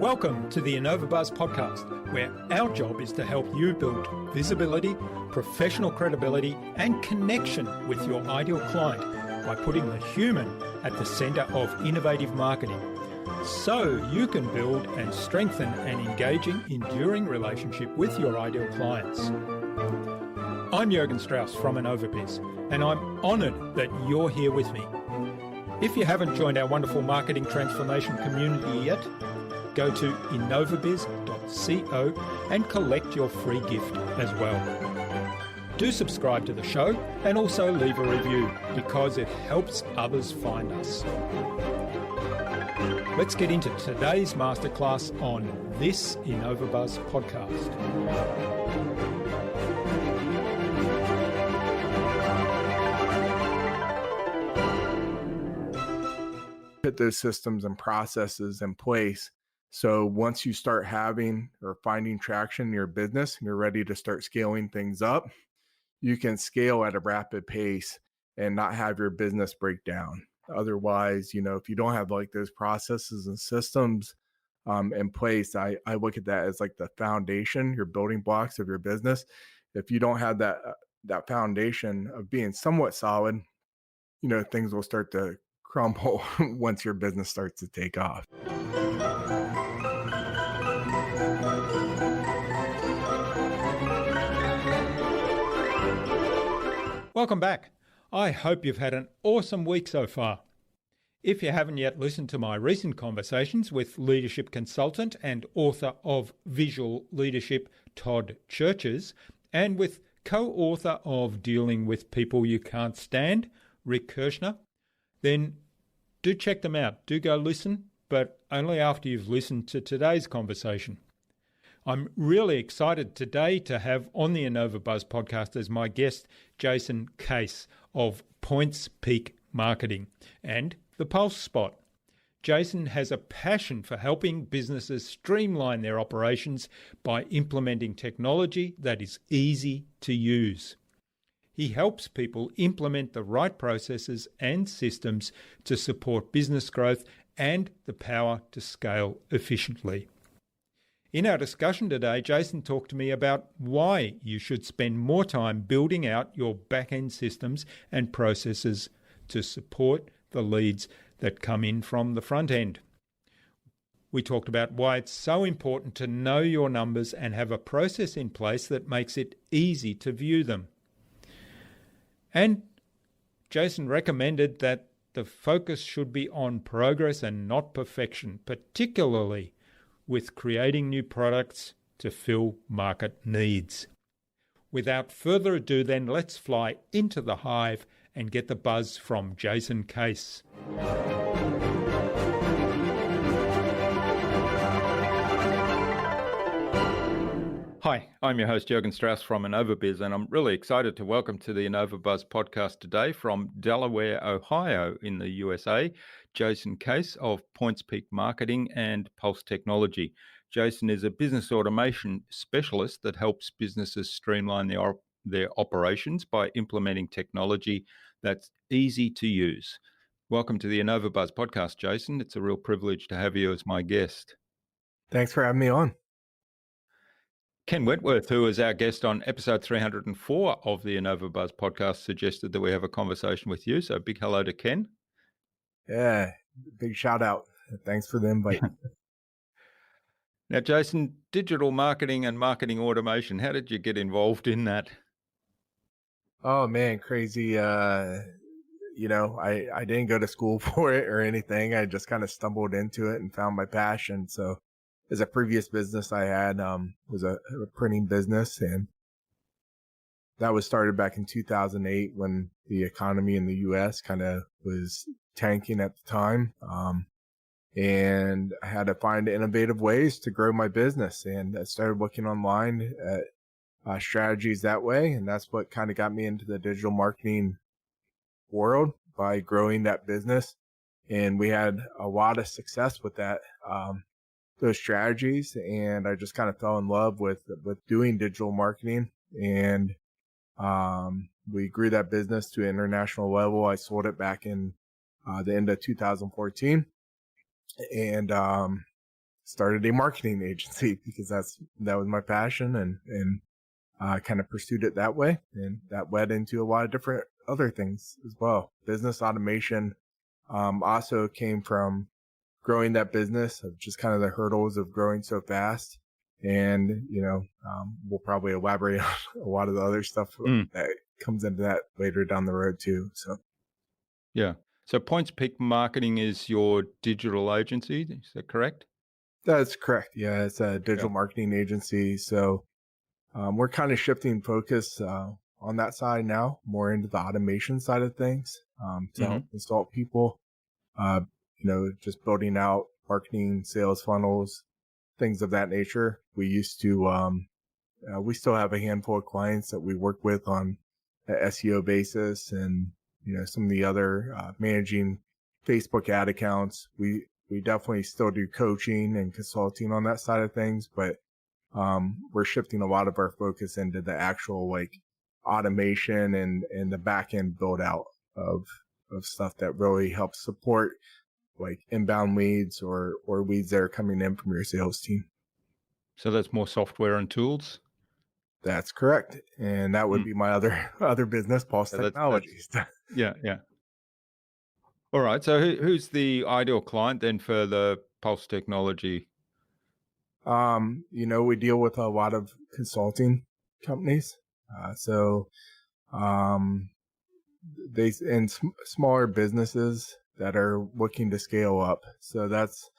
Welcome to the InnovaBuzz podcast, where our job is to help you build visibility, professional credibility, and connection with your ideal client by putting the human at the center of innovative marketing, so you can build and strengthen an engaging, enduring relationship with your ideal clients. I'm Jürgen Strauss from InnovaBuzz, and I'm honored that you're here with me. If you haven't joined our wonderful marketing transformation community yet, go to innovabiz.co and collect your free gift as well. Do subscribe to the show and also leave a review because it helps others find us. Let's get into today's masterclass on this InnovaBuzz podcast. Put those systems and processes in place. So once you start having or finding traction in your business and you're ready to start scaling things up, you can scale at a rapid pace and not have your business break down. Otherwise, if you don't have like those processes and systems in place, I look at that as like the foundation, your building blocks of your business. If you don't have that foundation of being somewhat solid, things will start to crumble once your business starts to take off. Welcome back. I hope you've had an awesome week so far. If you haven't yet listened to my recent conversations with leadership consultant and author of Visual Leadership, Todd Churches, and with co-author of Dealing with People You Can't Stand, Rick Kirshner, then do check them out. Do go listen, but only after you've listened to today's conversation. I'm really excited today to have on the InnovaBuzz podcast as my guest, Jason Case of Points Peak Marketing and the Pulse Spot. Jason has a passion for helping businesses streamline their operations by implementing technology that is easy to use. He helps people implement the right processes and systems to support business growth and the power to scale efficiently. In our discussion today, Jason talked to me about why you should spend more time building out your backend systems and processes to support the leads that come in from the front end. We talked about why it's so important to know your numbers and have a process in place that makes it easy to view them. And Jason recommended that the focus should be on progress and not perfection, particularly with creating new products to fill market needs. Without further ado, then, let's fly into the hive and get the buzz from Jason Case. Hi, I'm your host Jürgen Strauss from InnovaBuzz, and I'm really excited to welcome to the InnovaBuzz podcast today from Delaware, Ohio in the USA, Jason Case of Points Peak Marketing and Pulse Technology. Jason is a business automation specialist that helps businesses streamline their operations by implementing technology that's easy to use. Welcome to the InnovaBuzz podcast, Jason. It's a real privilege to have you as my guest. Thanks for having me on. Ken Wentworth, who is our guest on episode 304 of the InnovaBuzz podcast, suggested that we have a conversation with you. So big hello to Ken. Yeah, big shout out. Thanks for the invite. Now, Jason, digital marketing and marketing automation, how did you get involved in that? Oh man, crazy. I didn't go to school for it or anything. I just kind of stumbled into it and found my passion. So as a previous business I had was a printing business, and that was started back in 2008 when the economy in the U.S. kind of was tanking at the time. And I had to find innovative ways to grow my business, and I started looking online at strategies that way. And that's what kind of got me into the digital marketing world by growing that business. And we had a lot of success with that. Those strategies, and I just kind of fell in love with doing digital marketing, and we grew that business to an international level. I sold it back in the end of 2014, and started a marketing agency because that was my passion, and kind of pursued it that way. And that led into a lot of different other things as well. Business automation also came from growing that business, of just kind of the hurdles of growing so fast. And, we'll probably elaborate on a lot of the other stuff that comes into that later down the road too. So, Yeah. So Points Peak Marketing is your digital agency. Is that correct? that's correct. Yeah, it's a digital Yeah. marketing agency. So we're kind of shifting focus on that side now, more into the automation side of things, to help consult people, uh, just building out marketing, sales funnels, things of that nature. We used to, we still have a handful of clients that we work with on an SEO basis, and, some of the other managing Facebook ad accounts. We definitely still do coaching and consulting on that side of things, but we're shifting a lot of our focus into the actual like automation and the back end build out of stuff that really helps support like inbound leads or leads that are coming in from your sales team. So that's more software and tools. That's correct. And that would be my other business, Pulse So Technologies. yeah, yeah. All right. So who's the ideal client then for the Pulse Technology? We deal with a lot of consulting companies. So they and smaller businesses that are looking to scale up. So that's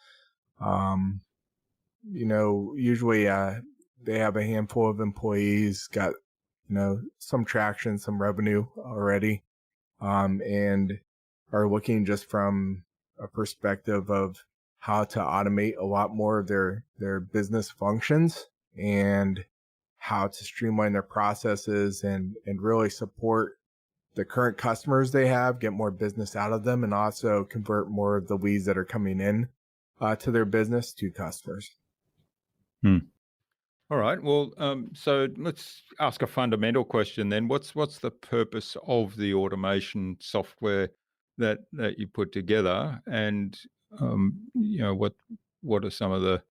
usually they have a handful of employees, got some traction, some revenue already, and are looking just from a perspective of how to automate a lot more of their business functions, and how to streamline their processes, and really support the current customers they have, get more business out of them, and also convert more of the leads that are coming in to their business to customers. All right. Well, so let's ask a fundamental question then. What's the purpose of the automation software that you put together, and what are some of the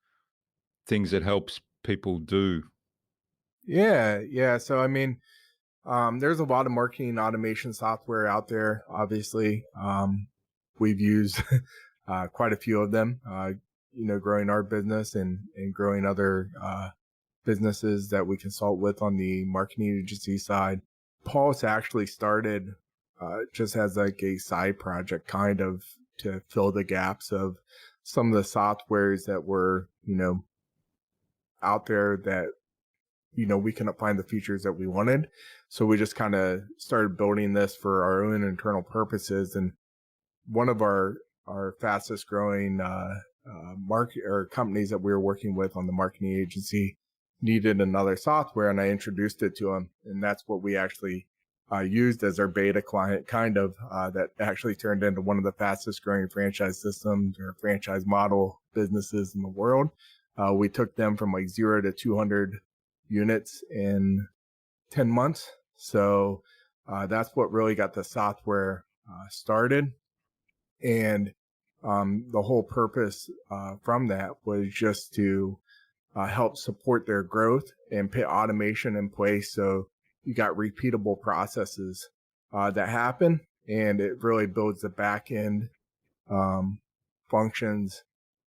things it helps people do? Yeah. So I mean, there's a lot of marketing automation software out there. Obviously, we've used quite a few of them. Growing our business and growing other businesses that we consult with on the marketing agency side. Pulse actually started just as like a side project, kind of to fill the gaps of some of the softwares that were, out there that, we couldn't find the features that we wanted. So we just kind of started building this for our own internal purposes. And one of our fastest growing market or companies that we were working with on the marketing agency needed another software, and I introduced it to them, and that's what we actually used as our beta client, kind of that actually turned into one of the fastest growing franchise systems or franchise model businesses in the world. We took them from like 0 to 200 units in 10 months. So that's what really got the software started. And the whole purpose from that was just to help support their growth and put automation in place. So you got repeatable processes that happen, and it really builds the back end functions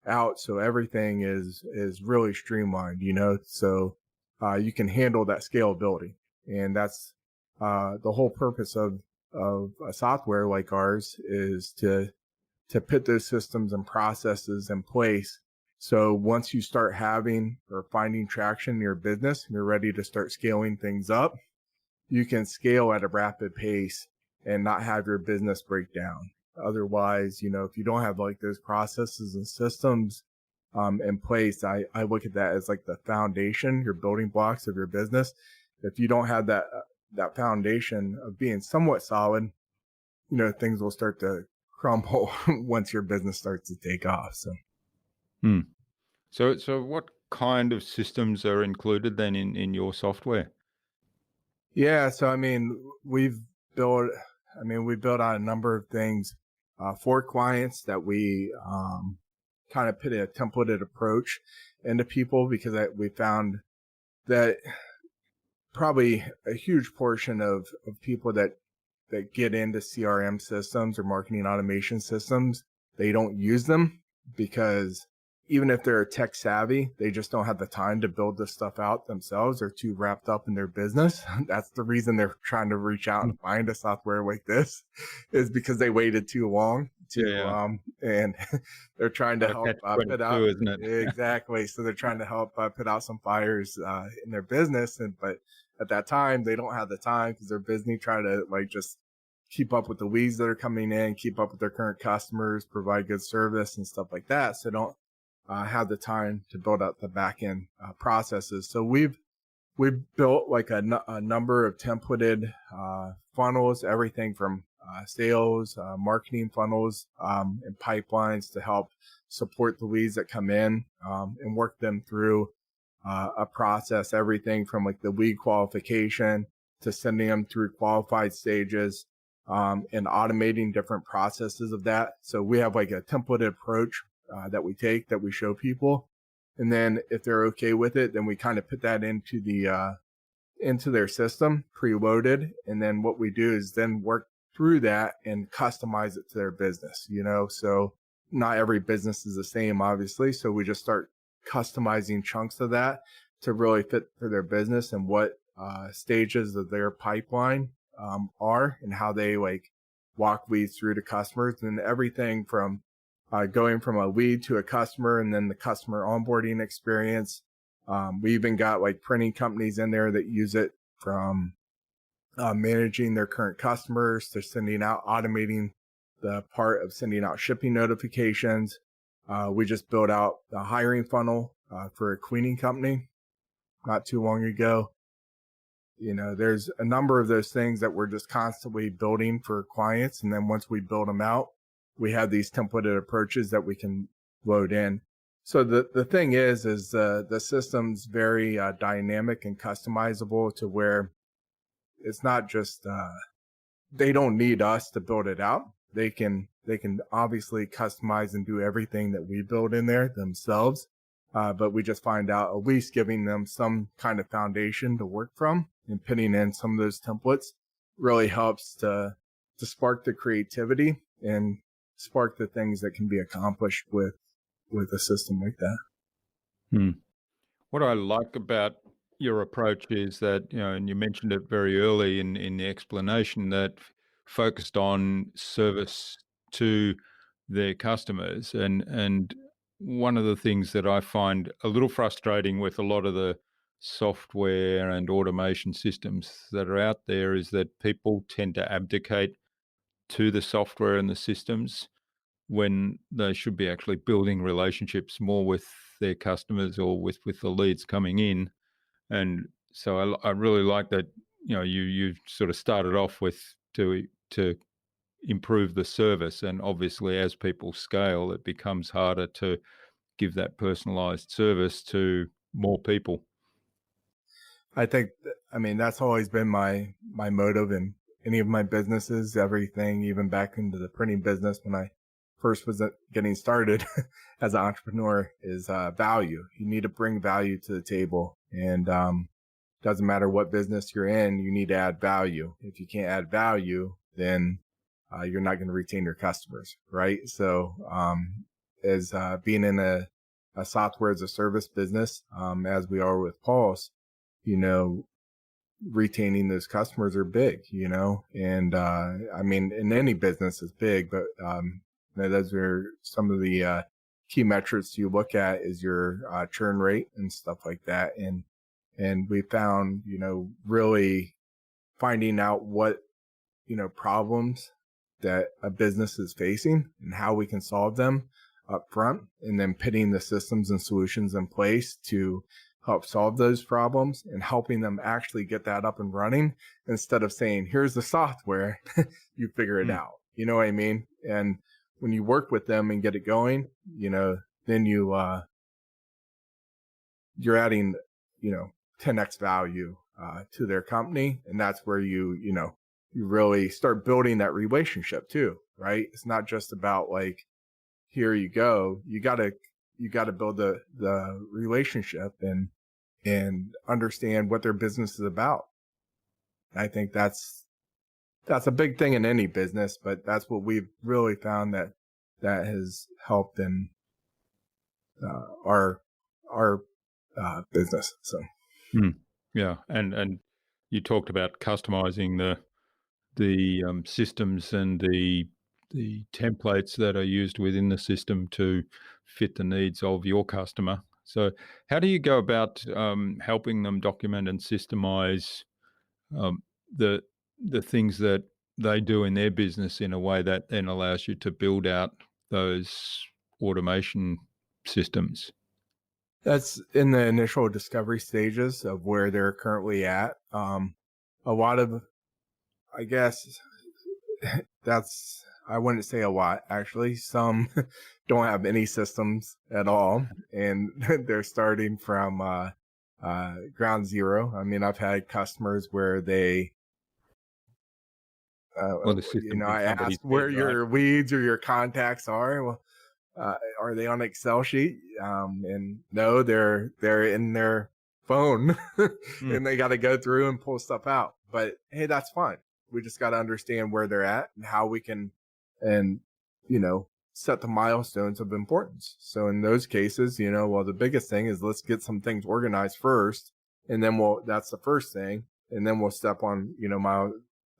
out. So everything is really streamlined, so you can handle that scalability. And that's the whole purpose of a software like ours, is to put those systems and processes in place. So once you start having or finding traction in your business, and you're ready to start scaling things up, you can scale at a rapid pace and not have your business break down. Otherwise, if you don't have like those processes and systems in place, I look at that as like the foundation, your building blocks of your business. If you don't have that foundation of being somewhat solid, things will start to crumble once your business starts to take off. So what kind of systems are included then in your software? Yeah. So, I mean, we built out a number of things for clients that we kind of put a templated approach into people, because we found that probably a huge portion of people that get into CRM systems or marketing automation systems, they don't use them because even if they're tech savvy, they just don't have the time to build this stuff out themselves. They're too wrapped up in their business. That's the reason they're trying to reach out and find a software like this, is because they waited too long to, and they're trying to help put out, isn't it? Exactly. So they're trying to help put out some fires in their business. But at that time, they don't have the time because they're busy trying to just keep up with the leads that are coming in, keep up with their current customers, provide good service and stuff like that. So don't have the time to build out the back end processes. So we've built a number of templated funnels, everything from sales, marketing funnels, and pipelines to help support the leads that come in and work them through a process, everything from the lead qualification to sending them through qualified stages, and automating different processes of that. So we have a templated approach that we take, that we show people. And then if they're okay with it, then we kind of put that into their system preloaded. And then what we do is then work through that and customize it to their business, so not every business is the same, obviously. So we just start customizing chunks of that to really fit for their business and what stages of their pipeline are, and how they walk leads through to customers, and everything from going from a lead to a customer, and then the customer onboarding experience. We even got printing companies in there that use it, from managing their current customers to sending out, automating the part of sending out shipping notifications. We just built out the hiring funnel for a cleaning company not too long ago. There's a number of those things that we're just constantly building for clients. And then once we build them out, we have these templated approaches that we can load in. So the thing is the system's very dynamic and customizable, to where it's not just, they don't need us to build it out. They can obviously customize and do everything that we build in there themselves. But we just find out, at least giving them some kind of foundation to work from and putting in some of those templates really helps to spark the creativity and spark the things that can be accomplished with a system like that. What I like about your approach is that, and you mentioned it very early in the explanation, that focused on service to their customers. And one of the things that I find a little frustrating with a lot of the software and automation systems that are out there is that people tend to abdicate to the software and the systems when they should be actually building relationships more with their customers or with the leads coming in. And so I really like that, you sort of started off with to improve the service. And obviously as people scale, it becomes harder to give that personalized service to more people. I think, that's always been my motive in any of my businesses, everything, even back into the printing business when I first was getting started as an entrepreneur, is value. You need to bring value to the table. And doesn't matter what business you're in, you need to add value. If you can't add value, then you're not going to retain your customers, right? So as being in a software as a service business, as we are with Pulse, retaining those customers are big, and in any business is big, but those are some of the key metrics you look at, is your churn rate and stuff like that. And we found, really finding out what, problems that a business is facing and how we can solve them up front, and then putting the systems and solutions in place to help solve those problems and helping them actually get that up and running, instead of saying, here's the software, you figure it out. You know what I mean? And when you work with them and get it going, then you're adding, 10x value to their company. And that's where you really start building that relationship too, right? It's not just about here you go. You gotta build the relationship and understand what their business is about. I think that's a big thing in any business, but that's what we've really found that has helped in our business. So Mm. Yeah, and you talked about customizing the systems and the templates that are used within the system to fit the needs of your customer. So, how do you go about helping them document and systemize um, the the things that they do in their business in a way that then allows you to build out those automation systems? that's in the initial discovery stages of where they're currently at. A lot of, I guess, that's, I wouldn't say a lot actually. Some don't have any systems at all, and they're starting from ground zero. I mean, I've had customers where they, Or the system in I somebody's asked where head, right? your leads or your contacts are. Well, are they on Excel sheet? And no, they're in their phone, Mm. and they got to go through and pull stuff out. But hey, that's fine. We just got to understand where they're at and how we can, and set the milestones of importance. So in those cases, well, the biggest thing is let's get some things organized first, and then that's the first thing, and then we'll step on,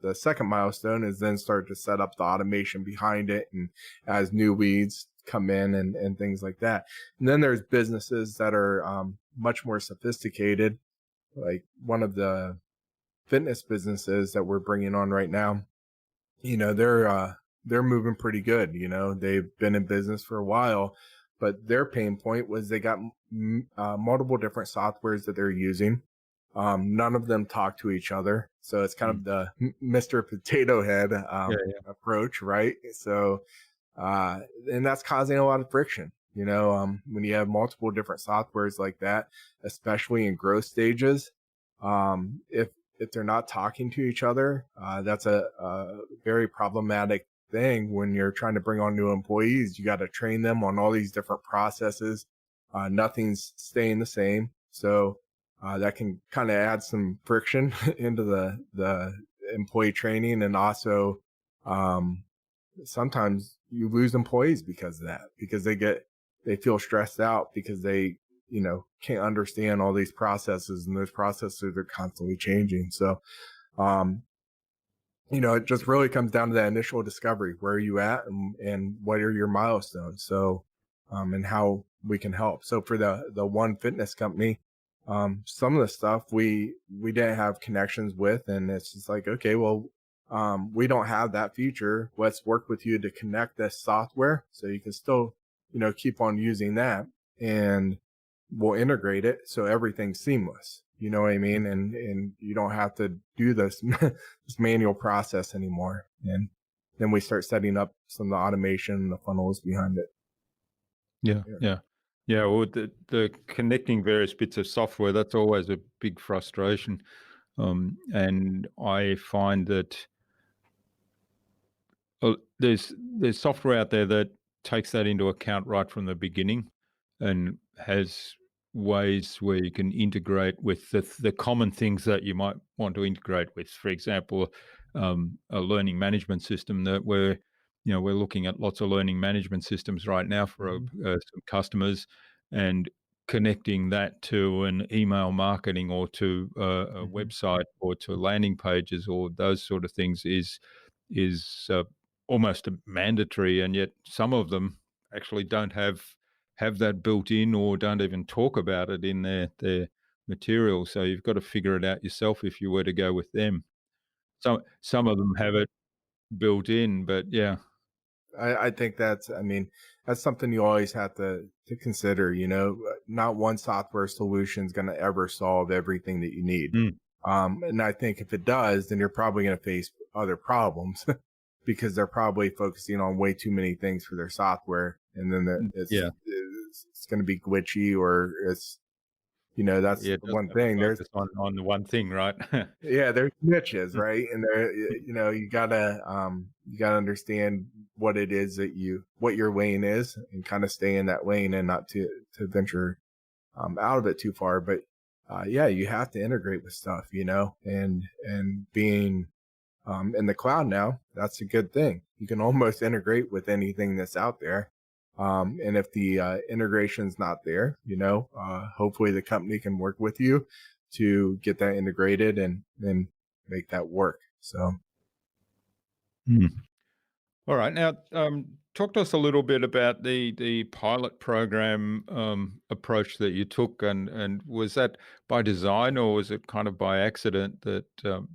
the second milestone is then start to set up the automation behind it, and as new leads come in and things like that. And then there's businesses that are much more sophisticated, like one of the fitness businesses that we're bringing on right now. They're moving pretty good. They've been in business for a while, but their pain point was they got multiple different softwares that they're using. None of them talk to each other. So it's kind Mm. of the Mr. Potato Head Yeah, yeah. approach, right? So, and that's causing a lot of friction. When you have multiple different softwares like that, especially in growth stages, if they're not talking to each other, that's a very problematic thing when you're trying to bring on new employees. You got to train them on all these different processes. Nothing's staying the same. So, that can kind of add some friction into the employee training, and also sometimes you lose employees because of that, because they feel stressed out because they can't understand all these processes, and those processes are constantly changing. So um it just really comes down to that initial discovery. Where are you at, and what are your milestones? So and how we can help. So for the one fitness company, some of the stuff we didn't have connections with, and it's just like, okay, well, we don't have that feature. Let's work with you to connect this software so you can still, keep on using that, and we'll integrate it so everything's seamless. You know what I mean? And you don't have to do this this manual process anymore. And then we start setting up some of the automation and the funnels behind it. Yeah, Yeah. yeah. Yeah, well, the connecting various bits of software, that's always a big frustration. And I find that there's software out there that takes that into account right from the beginning and has ways where you can integrate with the common things that you might want to integrate with. For example, a learning management system that we're looking at lots of learning management systems right now for Mhm. some customers, and connecting that to an email marketing or to a Mhm. website or to landing pages or those sort of things is almost a mandatory, and yet some of them actually don't have that built in or don't even talk about it in their material. So you've got to figure it out yourself if you were to go with them. Some of them have it built in, but yeah. I think I mean, that's something you always have to consider. Not one software solution is going to ever solve everything that you need. Mm, And I think if it does, then you're probably going to face other problems because they're probably focusing on way too many things for their software, and then yeah, it's going to be glitchy, or that's yeah, it the doesn't one have to thing. focus on the one thing, right? Yeah, there's niches, Mm, right? And there, you gotta understand. what it is that what your lane is, and kind of stay in that lane and not to venture out of it too far. But yeah, you have to integrate with stuff, and being in the cloud now, that's a good thing. You can almost integrate with anything that's out there. And if the integration's not there, hopefully the company can work with you to get that integrated and make that work. So. Hmm. All right. Now, talk to us a little bit about the pilot program approach that you took, and was that by design or was it kind of by accident that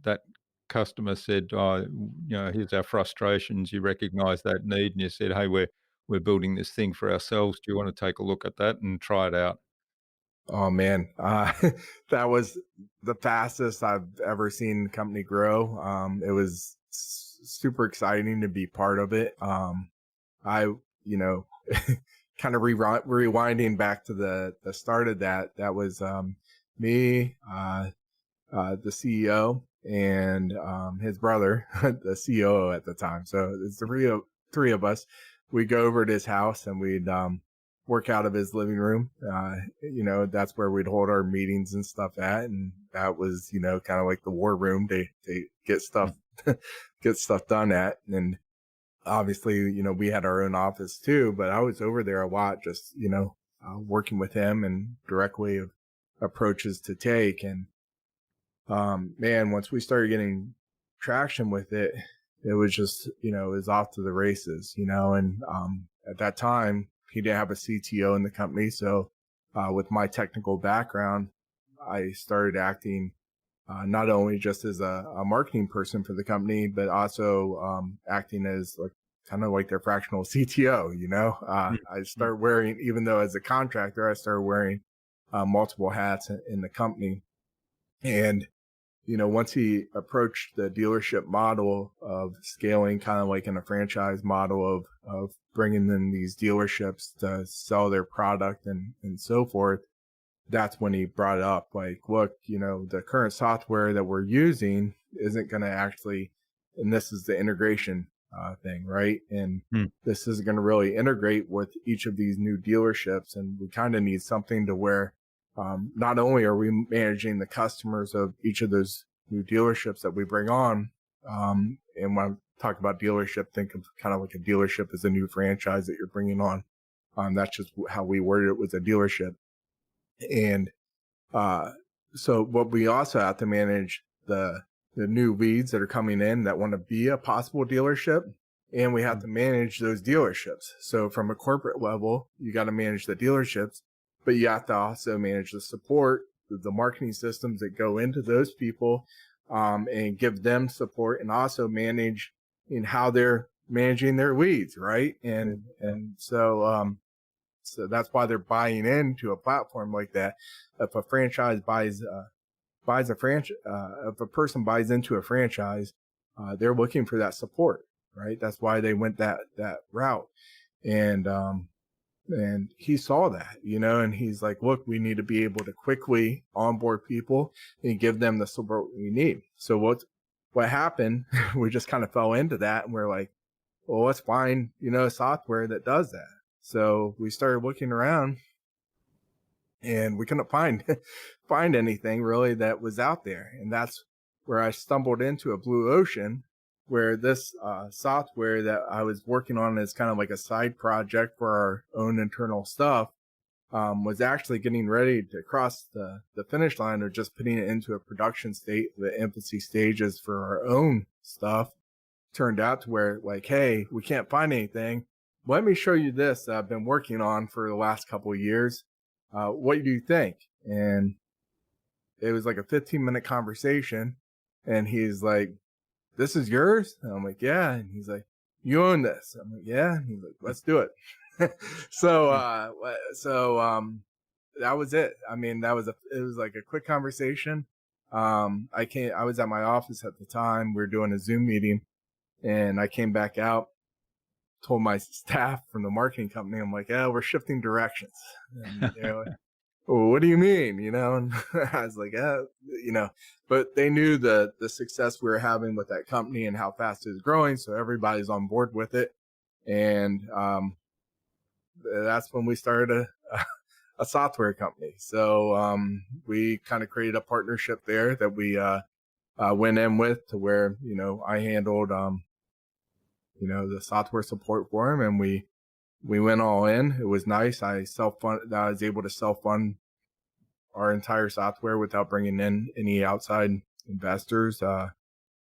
that customer said, "Oh, here's our frustrations." You recognise that need, and you said, "Hey, we're building this thing for ourselves. Do you want to take a look at that and try it out?" Oh man, that was the fastest I've ever seen the company grow. It was super exciting to be part of it. I, kind of rewinding back to the start of that was me, the CEO, and his brother, the COO at the time. So it's the three of us. We'd go over to his house and we'd work out of his living room. That's where we'd hold our meetings and stuff at, and that was kind of like the war room to get stuff get stuff done at. And obviously, we had our own office too, but I was over there a lot, just working with him and directly of approaches to take. And man, once we started getting traction with it, it was just, it was off to the races, and at that time, he didn't have a CTO in the company. So with my technical background, I started acting not only just as a marketing person for the company, but also acting as kind of like their fractional CTO, I started wearing, even though as a contractor, I started wearing multiple hats in the company. And once he approached the dealership model of scaling, kind of like in a franchise model of bringing in these dealerships to sell their product and so forth, that's when he brought it up. Like, look, the current software that we're using isn't going to actually, and this is the integration thing, right? And this isn't going to really integrate with each of these new dealerships. And we kind of need something to where not only are we managing the customers of each of those new dealerships that we bring on, and when I talk about dealership, think of kind of like a dealership as a new franchise that you're bringing on. That's just how we worded it, was a dealership. And so what we also have to manage the new leads that are coming in that want to be a possible dealership, and we have to manage those dealerships. So from a corporate level, you got to manage the dealerships, but you have to also manage the support, the marketing systems that go into those people, and give them support, and also manage in how they're managing their leads, right? And so that's why they're buying into a platform like that. If a franchise buys a franchise, if a person buys into a franchise, they're looking for that support, right? That's why they went that route. And he saw that, and he's like, look, we need to be able to quickly onboard people and give them the support we need. So what happened, we just kind of fell into that, and we're like, well, let's find, software that does that. So we started looking around, and we couldn't find anything really that was out there. And that's where I stumbled into a blue ocean, where this software that I was working on as kind of like a side project for our own internal stuff was actually getting ready to cross the finish line, or just putting it into a production state, the infancy stages for our own stuff. Turned out to where, like, hey, we can't find anything. Let me show you this that I've been working on for the last couple of years. What do you think? And it was like a 15-minute conversation. And he's like, this is yours? And I'm like, yeah. And he's like, you own this? I'm like, yeah. And he's like, let's do it. So that was it. I mean, it was like a quick conversation. I was at my office at the time. We were doing a Zoom meeting, and I came back out, told my staff from the marketing company, I'm like, yeah, we're shifting directions. And they're like, well, what do you mean? And I was like, but they knew the success we were having with that company and how fast it was growing. So everybody's on board with it. And that's when we started a software company. So we kind of created a partnership there that we went in with, to where, I handled, the software support for him, and we went all in. It was nice. I was able to self-fund our entire software without bringing in any outside investors,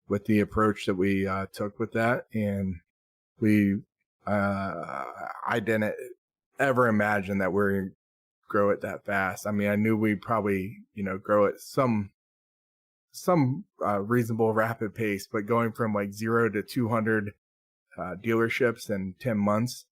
with the approach that we took with that. And I didn't ever imagine that we're going to grow it that fast. I mean, I knew we'd probably, grow at some reasonable rapid pace, but going from like 0 to 200 dealerships in 10 months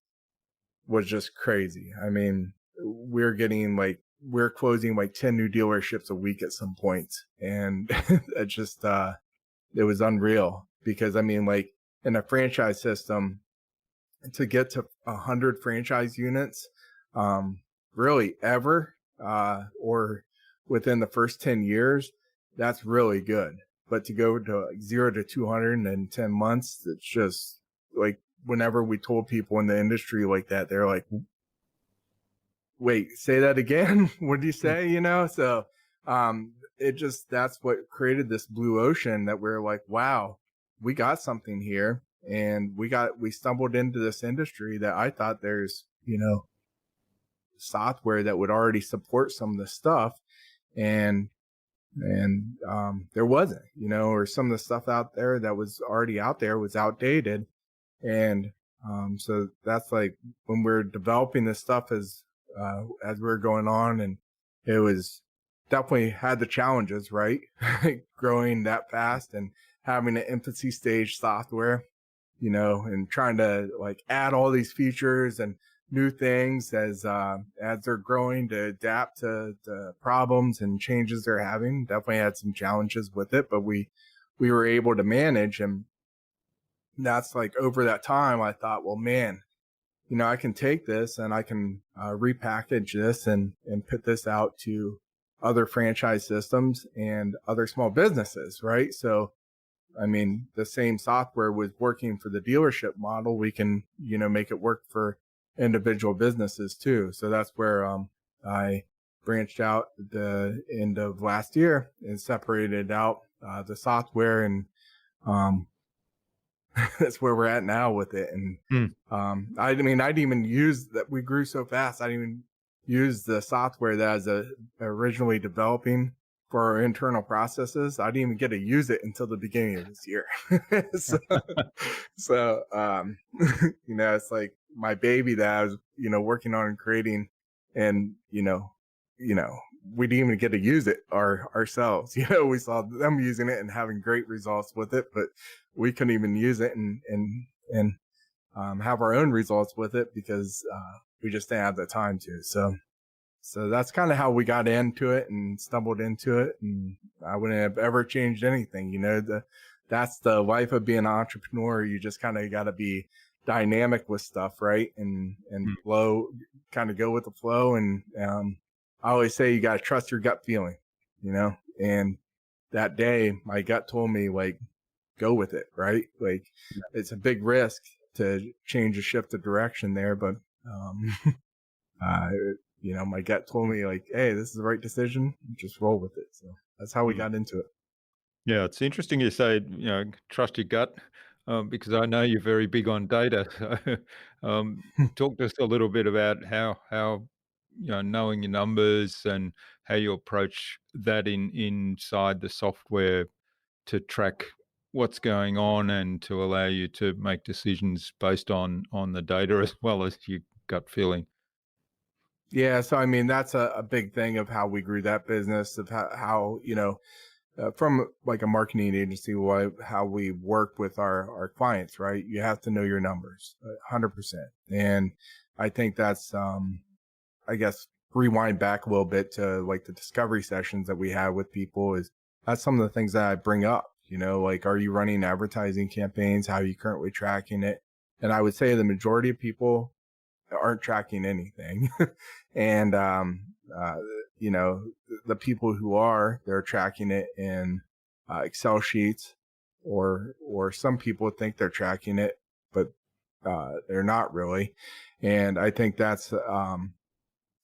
was just crazy. I mean, we're closing like 10 new dealerships a week at some point. And it just, it was unreal, because I mean, like, in a franchise system, to get to 100 franchise units, really ever, or within the first 10 years, that's really good. But to go to like 0 to 200 in 10 months, it's just like, whenever we told people in the industry like that, they're like, wait, say that again? What did you say? So that's what created this blue ocean, that we're like, wow, we got something here. And we stumbled into this industry that I thought there's, software that would already support some of the stuff. And there wasn't, or some of the stuff out there that was already out there was outdated. And so that's like, when we're developing this stuff as we're going on, and it was definitely had the challenges, right? Growing that fast and having an infancy stage software, and trying to like add all these features and new things as they're growing, to adapt to the problems and changes they're having. Definitely had some challenges with it, but we were able to manage. And that's like, over that time, I thought, well, man, I can take this and I can repackage this and put this out to other franchise systems and other small businesses, right? So, I mean, the same software was working for the dealership model. We can, make it work for individual businesses too. So that's where I branched out at the end of last year and separated out the software, and that's where we're at now with it. And I didn't even use that. We grew so fast, I didn't even use the software that I was originally developing for our internal processes. I didn't even get to use it until the beginning of this year. So it's like my baby that I was, working on and creating, and, we didn't even get to use it ourselves. We saw them using it and having great results with it, but we couldn't even use it and have our own results with it, because we just didn't have the time to. So that's kind of how we got into it and stumbled into it. And I wouldn't have ever changed anything. That's the life of being an entrepreneur. You just kind of got to be dynamic with stuff, right? And flow, kind of go with the flow. And I always say you got to trust your gut feeling, and that day my gut told me, like, go with it, right? Like, it's a big risk to change a shift of direction there, but my gut told me, like, hey, this is the right decision, just roll with it. So that's how we got into it. Yeah, it's interesting you say, trust your gut, because I know you're very big on data. So, talk to us a little bit about how knowing your numbers and how you approach that inside the software to track what's going on and to allow you to make decisions based on the data as well as your gut feeling. Yeah, so I mean, that's a big thing of how we grew that business, of how from like a marketing agency, how we work with our clients, right? You have to know your numbers 100%. And I think that's, I guess, rewind back a little bit to like the discovery sessions that we have with people, is that's some of the things that I bring up, like, are you running advertising campaigns? How are you currently tracking it? And I would say the majority of people aren't tracking anything. And, the people who are, they're tracking it in Excel sheets, or some people think they're tracking it, but they're not really. And I think that's,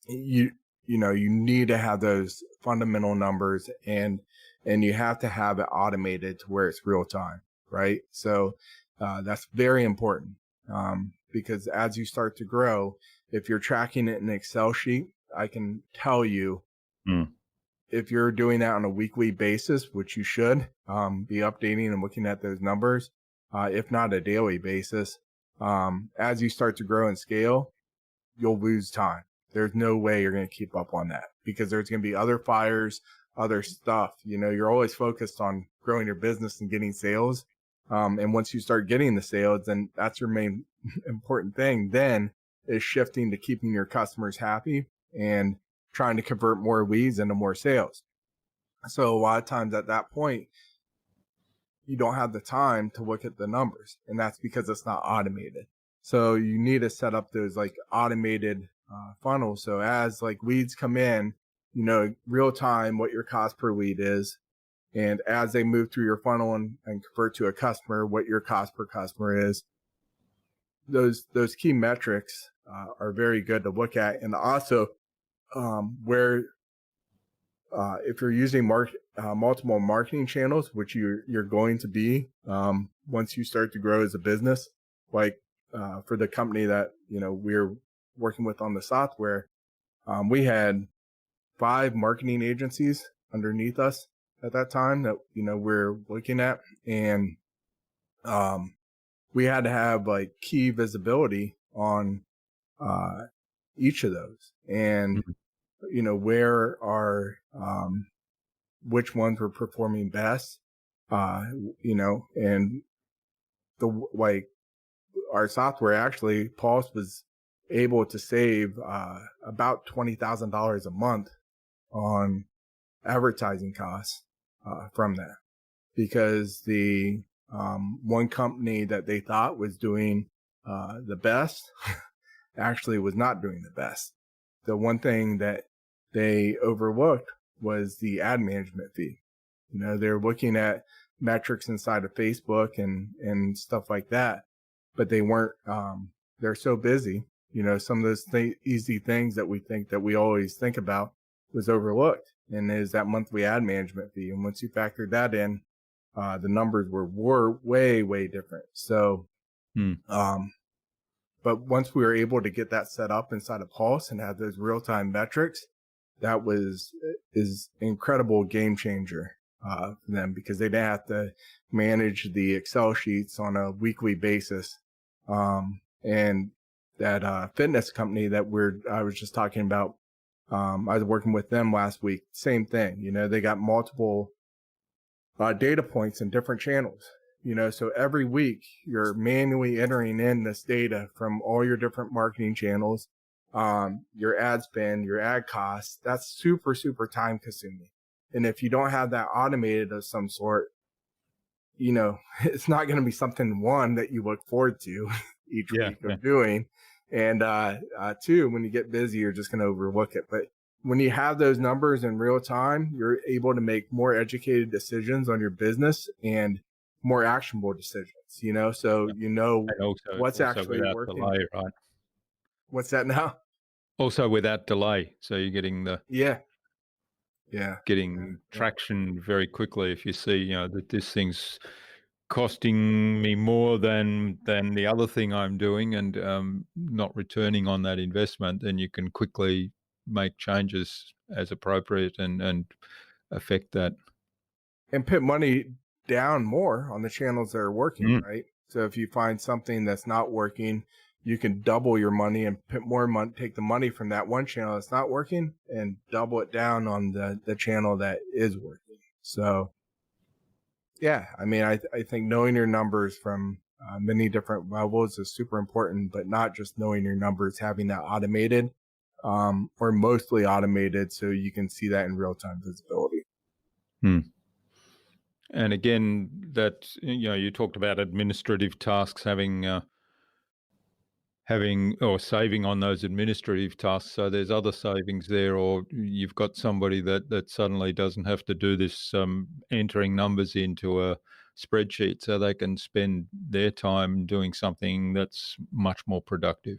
you, you need to have those fundamental numbers, and you have to have it automated to where it's real time. Right. So, that's very important. Because as you start to grow, if you're tracking it in an Excel sheet, I can tell you, Mm. if you're doing that on a weekly basis, which you should, be updating and looking at those numbers, if not a daily basis, as you start to grow and scale, you'll lose time. There's no way you're going to keep up on that, because there's going to be other fires, other stuff. You're always focused on growing your business and getting sales. And once you start getting the sales, then that's your main important thing. Then is shifting to keeping your customers happy and trying to convert more leads into more sales. So a lot of times at that point, you don't have the time to look at the numbers, and that's because it's not automated. So you need to set up those like automated funnels. So as like leads come in, real time what your cost per lead is. And as they move through your funnel and convert to a customer, what your cost per customer is. Those key metrics are very good to look at. And also, where if you're using multiple marketing channels, which you're going to be once you start to grow as a business, like for the company that we're working with on the software, we had 5 marketing agencies underneath us at that time that we're looking at, and we had to have like key visibility on each of those, and where are which ones were performing best, and the like our software, actually Pulse was able to save about $20,000 a month on advertising costs from that, because the one company that they thought was doing the best actually was not doing the best. The one thing that they overlooked was the ad management fee. They're looking at metrics inside of Facebook and stuff like that, but they weren't, they're so busy, some of those easy things that we think that we always think about was overlooked, and is that monthly ad management fee. And once you factored that in, the numbers were way, way different. So, but once we were able to get that set up inside of Pulse and have those real-time metrics, that is incredible game changer for them, because they didn't have to manage the Excel sheets on a weekly basis. And that fitness company that I was just talking about, I was working with them last week. Same thing, they got multiple data points in different channels. So every week you're manually entering in this data from all your different marketing channels, your ad spend, your ad costs. That's super, super time consuming. And if you don't have that automated of some sort, it's not going to be something, one, that you look forward to each week of doing. And two, when you get busy, you're just going to overlook it. But when you have those numbers in real time, you're able to make more educated decisions on your business and more actionable decisions, so and what's also actually without working. delay, right? What's that now? Also without delay. So you're getting traction very quickly. If you see, that this thing's costing me more than the other thing I'm doing, and not returning on that investment, then you can quickly make changes as appropriate and affect that. And put money down more on the channels that are working, right? So if you find something that's not working, you can double your money and put more money, take the money from that one channel that's not working and double it down on the channel that is working. So yeah, I think knowing your numbers from many different levels is super important, but not just knowing your numbers, having that automated or mostly automated, so you can see that in real-time visibility. And again, that you talked about administrative tasks, having or saving on those administrative tasks. So there's other savings there, or you've got somebody that suddenly doesn't have to do this entering numbers into spreadsheet so they can spend their time doing something that's much more productive.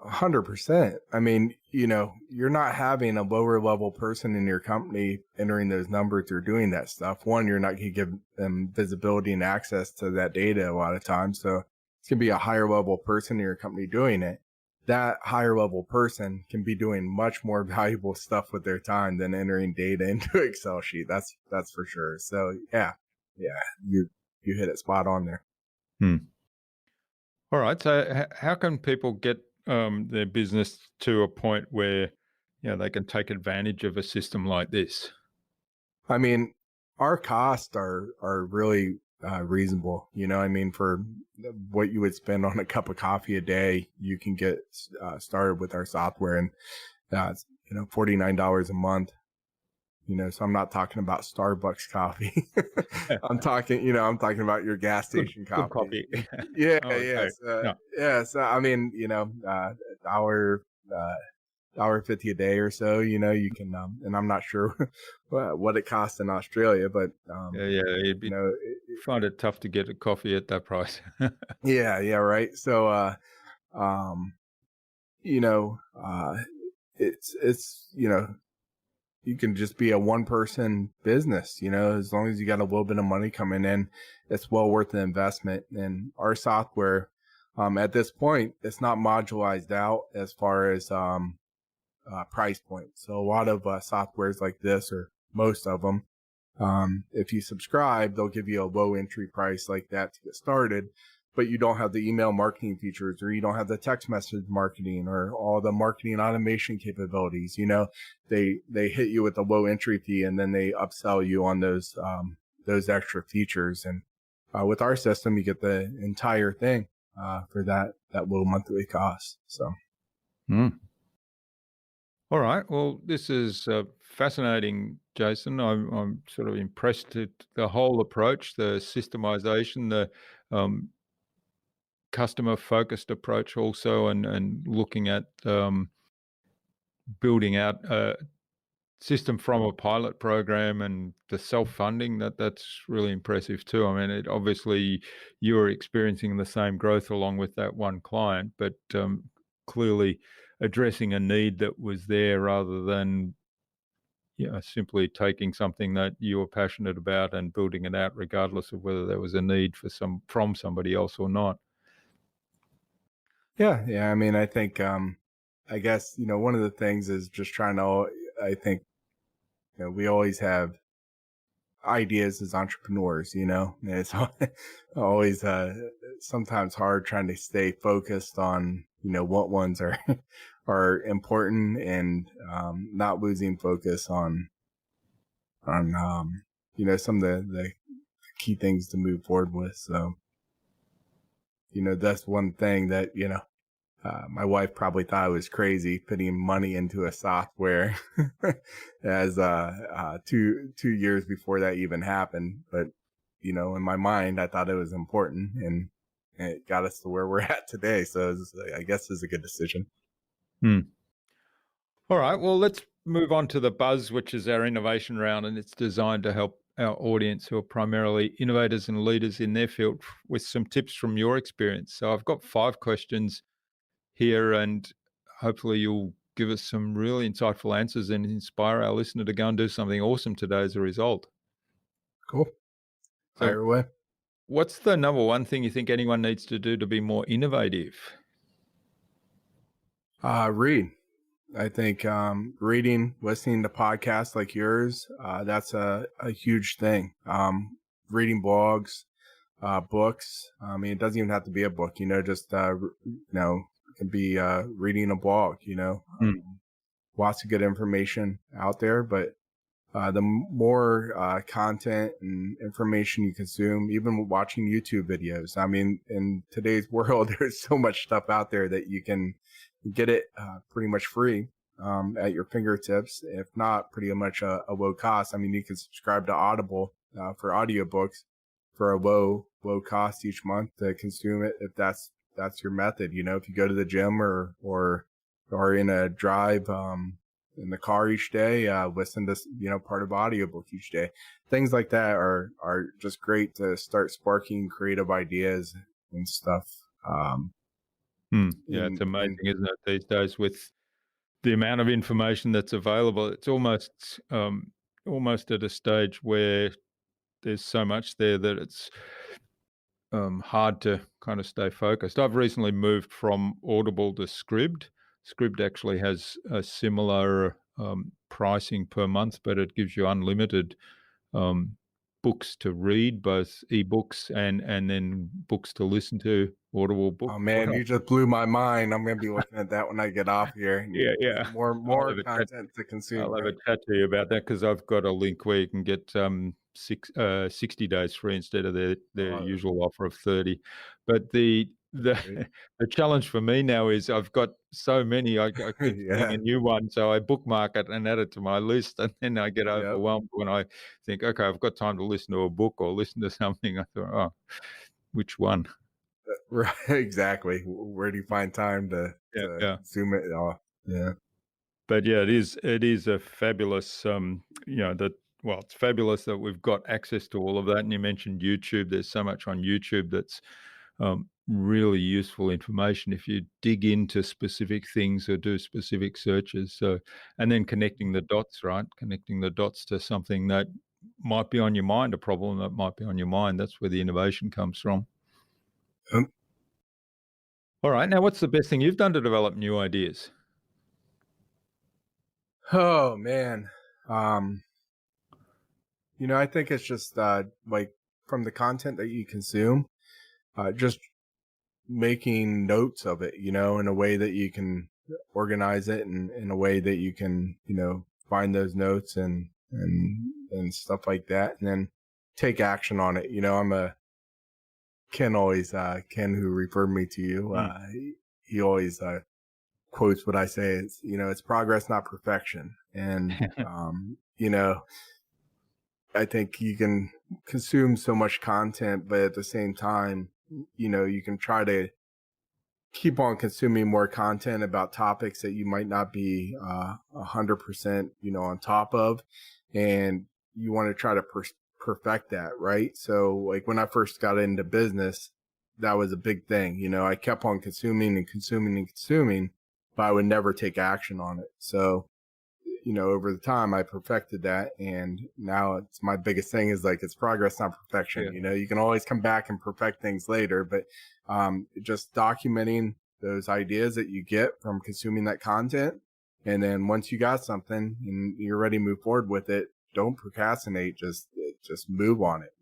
100%. I mean, you're not having a lower level person in your company entering those numbers or doing that stuff. One, you're not going to give them visibility and access to that data a lot of times. So it's going to be a higher level person in your company doing it. That higher level person can be doing much more valuable stuff with their time than entering data into an Excel sheet. That's for sure. So yeah, you hit it spot on there. All right. So how can people get their business to a point where they can take advantage of a system like this? I mean, our costs are really reasonable. I mean, for what you would spend on a cup of coffee a day, you can get started with our software, and it's $49 a month. So I'm not talking about Starbucks coffee. I'm talking about your gas station Good coffee. coffee. Yeah, Oh, okay. Yeah. yeah. So I mean, dollar $1.50 a day or so. You can, and I'm not sure what it costs in Australia, but Yeah. Find it tough to get a coffee at that price. yeah, right. So, um, you know, uh, it's you can just be a one person business, as long as you got a little bit of money coming in, it's well worth the investment. And our software, at this point, it's not modularized out as far as, price point. So a lot of softwares like this, or most of them, if you subscribe, they'll give you a low entry price like that to get started, but you don't have the email marketing features, or you don't have the text message marketing, or all the marketing automation capabilities. They hit you with a low entry fee, and then they upsell you on those extra features. And with our system, you get the entire thing for that low monthly cost. So. All right. Well, this is fascinating, Jason. I'm sort of impressed at the whole approach, the systemization, the customer-focused approach also, and looking at building out a system from a pilot program, and the self-funding. That's really impressive too. I mean, obviously you're experiencing the same growth along with that one client, but clearly addressing a need that was there rather than simply taking something that you were passionate about and building it out regardless of whether there was a need from somebody else or not. Yeah. I mean, I think, I guess, one of the things is just trying to, I think, we always have ideas as entrepreneurs, and it's always, sometimes hard trying to stay focused on, what ones are, are important, and, not losing focus on, some of the key things to move forward with. So, that's one thing that, my wife probably thought I was crazy putting money into a software as 2 years before that even happened. But, in my mind, I thought it was important, and it got us to where we're at today. So I guess it's a good decision. All right. Well, let's move on to the Buzz, which is our innovation round, and it's designed to help our audience, who are primarily innovators and leaders in their field, with some tips from your experience. So I've got 5 questions here, and hopefully you'll give us some really insightful answers and inspire our listener to go and do something awesome today as a result. Cool. Fire So away. what's the number one thing you think anyone needs to do to be more innovative? Read. I think reading, listening to podcasts like yours, that's a huge thing. Reading blogs, books. I mean, it doesn't even have to be a book, just, it can be reading a blog, lots of good information out there. But the more content and information you consume, even watching YouTube videos. I mean, in today's world, there's so much stuff out there that you can get it pretty much free at your fingertips, if not pretty much a low cost. I mean, you can subscribe to Audible for audiobooks for a low cost each month to consume it, if that's your method. If you go to the gym or in a drive in the car each day, listen to, part of audiobook each day. Things like that are just great to start sparking creative ideas and stuff. Yeah, it's amazing, And isn't it, these days with the amount of information that's available? It's almost at a stage where there's so much there that it's hard to kind of stay focused. I've recently moved from Audible to Scribd. Scribd actually has a similar pricing per month, but it gives you unlimited um, books to read, both ebooks and then books to listen to. Audible book. oh man, you just blew my mind. I'm gonna be looking at that when I get off here, and Yeah, yeah. I'll more have a chat. content to consume, I'll have a right? chat to you about that because I've got a link where you can get 60 days free instead of their Oh, usual offer of 30. But the great. the challenge for me now is I've got so many. I keep seeing Yeah. a new one, so I bookmark it and add it to my list, and then I get Yep. overwhelmed when I think, okay, I've got time to listen to a book or listen to something. I thought, oh, which one? Right. Exactly. Where do you find time Yeah, to yeah. consume it all? Yeah. But yeah, it is a fabulous, that well, it's fabulous that we've got access to all of that. And you mentioned YouTube. There's so much on YouTube that's really useful information if you dig into specific things or do specific searches. So, and then connecting the dots, right? Connecting the dots to something that might be on your mind, a problem that might be on your mind. That's where the innovation comes from. Um, All right. Now, what's the best thing you've done to develop new ideas? oh man. Um, I think it's just like from the content that you consume, just making notes of it, in a way that you can organize it and in a way that you can, find those notes and stuff like that, and then take action on it. I'm a Ken who referred me to you. Mm. He always quotes what I say. It's progress, not perfection. And I think you can consume so much content, but at the same time, you can try to keep on consuming more content about topics that you might not be 100%, on top of, and you want to try to perfect that, right? So, like when I first got into business, that was a big thing. I kept on consuming and consuming and consuming, but I would never take action on it. So, over the time I perfected that, and now it's my biggest thing is like it's progress, not perfection. Yeah. You can always come back and perfect things later, but just documenting those ideas that you get from consuming that content, and then once you got something and you're ready to move forward with it, don't procrastinate. Just move on it.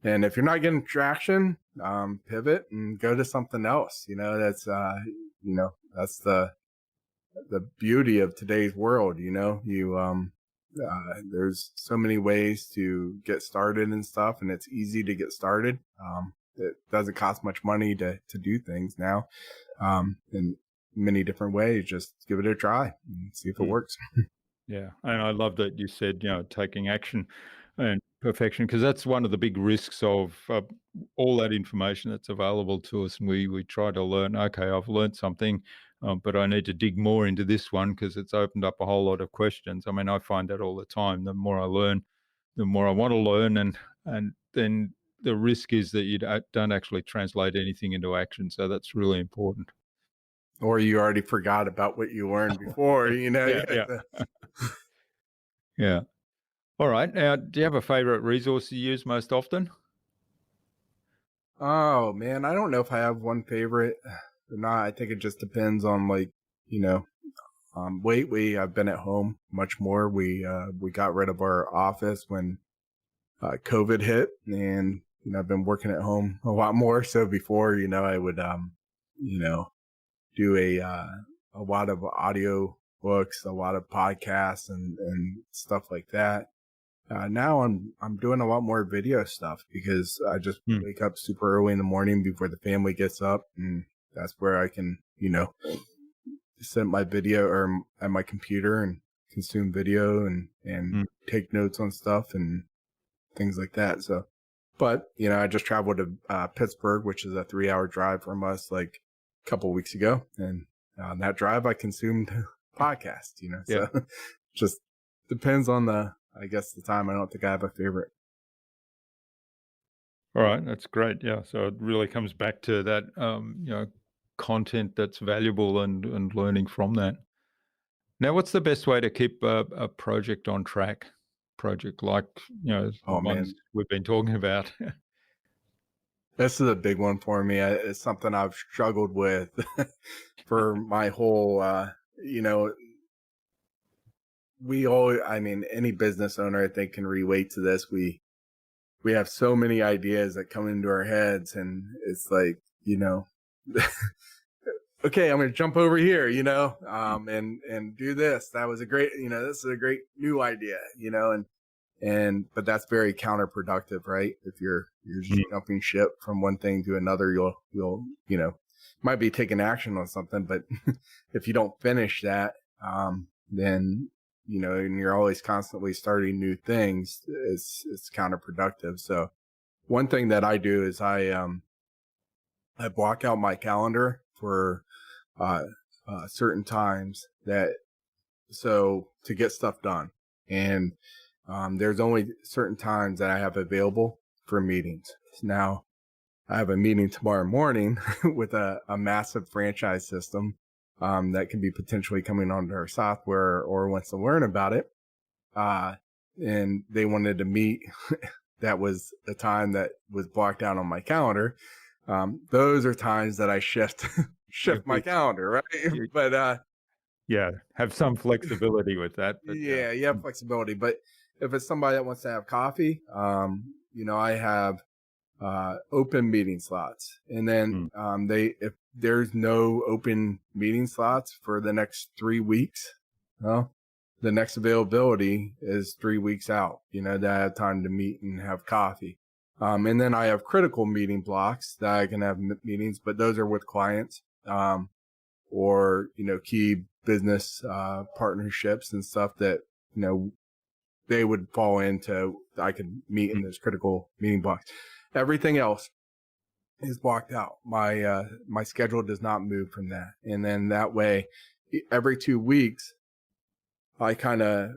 And if you're not getting traction, pivot and go to something else. That's the beauty of today's world. There's so many ways to get started and stuff, and it's easy to get started. It doesn't cost much money to do things now, in many different ways. Just give it a try and see if it Mm. works. Yeah, and I love that you said, taking action and perfection, because that's one of the big risks of all that information that's available to us. And we try to learn, okay, I've learned something, but I need to dig more into this one because it's opened up a whole lot of questions. I mean, I find that all the time. The more I learn, the more I want to learn, and then the risk is that you don't actually translate anything into action. So that's really important. Or you already forgot about what you learned before. Yeah, yeah, yeah. All right. Now, do you have a favorite resource you use most often? Oh man, I don't know if I have one favorite or not. I think it just depends on like, you know, lately I've been at home much more. We got rid of our office when COVID hit, and I've been working at home a lot more. So before, I would you know, do a lot of audio books, a lot of podcasts and stuff like that. Now I'm doing a lot more video stuff because I just Hmm. wake up super early in the morning before the family gets up, and that's where I can, set my video or at my computer and consume video and Hmm. take notes on stuff and things like that. So, but I just traveled to Pittsburgh, which is a 3-hour drive from us, like a couple weeks ago, and on that drive I consumed podcast, Yeah. so just depends on I guess the time. I don't think I have a favorite. All right, that's great. Yeah, so it really comes back to that, content that's valuable and learning from that. Now, what's the best way to keep a project on track? Project like, the Oh ones man, we've been talking about. this is a big one for me. It's something I've struggled with for my whole, you know, we all, I mean, any business owner, I think, can relate to this. We have so many ideas that come into our heads, and it's like, okay, I'm going to jump over here, and do this. That was a great, this is a great new idea, but that's very counterproductive, right? If you're just Mm, jumping ship from one thing to another, might be taking action on something, but if you don't finish that, then, and you're always constantly starting new things, it's counterproductive. So one thing that I do is I block out my calendar for uh, certain times so to get stuff done. And there's only certain times that I have available for meetings. Now, I have a meeting tomorrow morning with a massive franchise system that can be potentially coming onto our software or wants to learn about it. And they wanted to meet. That was a time that was blocked out on my calendar. Those are times that I shift yeah, my calendar, right? you But yeah, have some flexibility with that, but yeah. yeah, you have flexibility. But if it's somebody that wants to have coffee, I have open meeting slots, and then Mm, if there's no open meeting slots for the next 3 weeks, well, the next availability is 3 weeks out. That I have time to meet and have coffee. And then I have critical meeting blocks that I can have meetings, but those are with clients, or, key business, partnerships and stuff that, they would fall into, I could meet in mm, those critical meeting blocks. Everything else is blocked out. My schedule does not move from that. And then that way, every 2 weeks, I kind of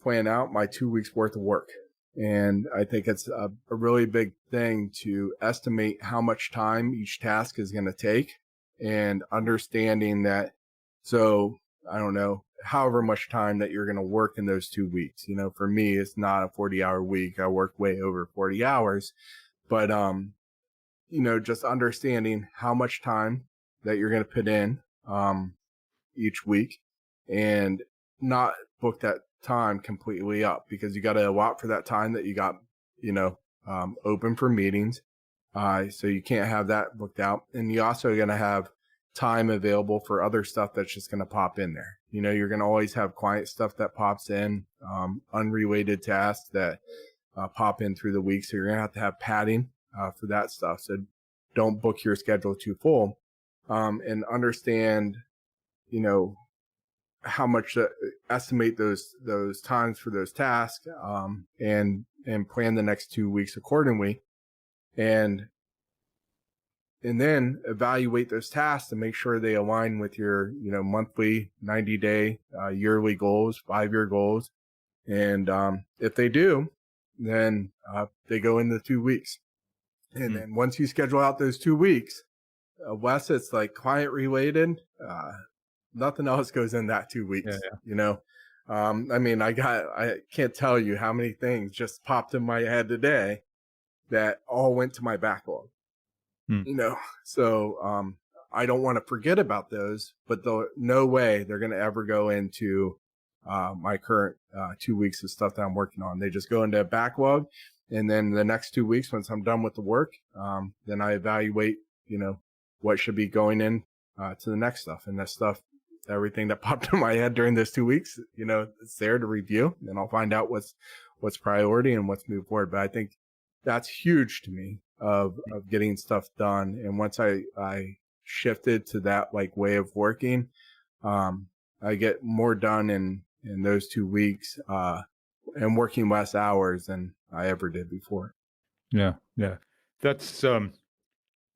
plan out my 2 weeks worth of work. And I think it's a really big thing to estimate how much time each task is going to take, and understanding that. So I don't know, however much time that you're going to work in those 2 weeks. For me, it's not a 40-hour week. I work way over 40 hours, but, just understanding how much time that you're going to put in, each week, and not book that time completely up, because you got to allot for that time that you got, open for meetings. So you can't have that booked out. And you also are going to have time available for other stuff that's just going to pop in there. You're going to always have client stuff that pops in, unrelated tasks that pop in through the week. So you're going to have padding for that stuff. So don't book your schedule too full, and understand, how much estimate those times for those tasks, and plan the next 2 weeks accordingly, and then evaluate those tasks to make sure they align with your monthly, 90-day, yearly goals, 5-year goals. And if they do, then they go into 2 weeks. And mm. then once you schedule out those 2 weeks, Wes, it's like client related, nothing else goes in that 2 weeks, Yeah, yeah. I mean, I can't tell you how many things just popped in my head today that all went to my backlog, Mm, so, I don't want to forget about those, but no way they're going to ever go into, my current, 2 weeks of stuff that I'm working on. They just go into a backlog. And then the next 2 weeks, once I'm done with the work, then I evaluate, what should be going in, to the next stuff. And that stuff, everything that popped in my head during those 2 weeks, it's there to review, and I'll find out what's priority and what's moved forward. But I think that's huge to me of getting stuff done. And once I shifted to that like way of working, I get more done in those 2 weeks, and working less hours than I ever did before. yeah, yeah. That's,